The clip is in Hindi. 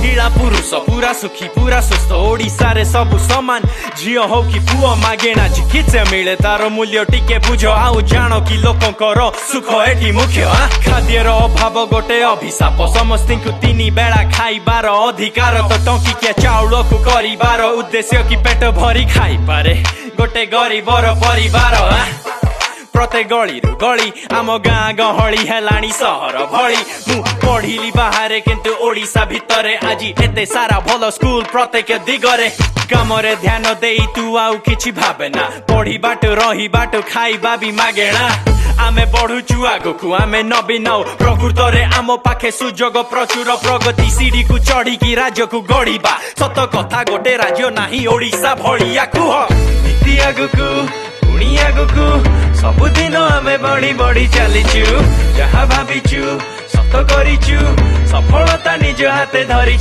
महिला पुरुष पूरा सुखी पूरा सुस्थ ओडिशा रे सबु समान झियो हो कि पुओ मागेना चिकित्सा मिले तार मूल्य टिके बुझ आउ जानो कि लोकंकर सुख एठी मुख्य खाद्यर अभाव गोटे अभिशाप समस्तिंकु तीनी बेला खाइबार अधिकार तो टंकिकिया चाउल को करिबार उद्देश्य कि पेट भरी खाई पारे गोटे गरीबर परिवार प्रत्येक गली रु गली आम गाँ गहली हेलाणी सहर भली मु पढ़िली बाहरे किंतु ओडिशा भितरे आज एते सारा भल स्कूल प्रत्येक दिगरे काम रे ध्यान देई तू आउ किछि भाबेना पढ़ी बाटो रही बाटो खाइबा भी मागेना आमे बढ़ुचु आगकु आमे नवीन प्रकृत रे आम पाखे सुजोग प्रचुर प्रगति सीढ़ी को चढ़ी की राज्य को गढ़िबा सत कथा गोटे राज्य नाही ओडिशा भलिया कुह नीति आगकु पुणी आगकु सबुदिन आमे बढ़ी बढ़ी चलीचु जहा भाविचु सत करिचु सफलता निज हाथे धरी।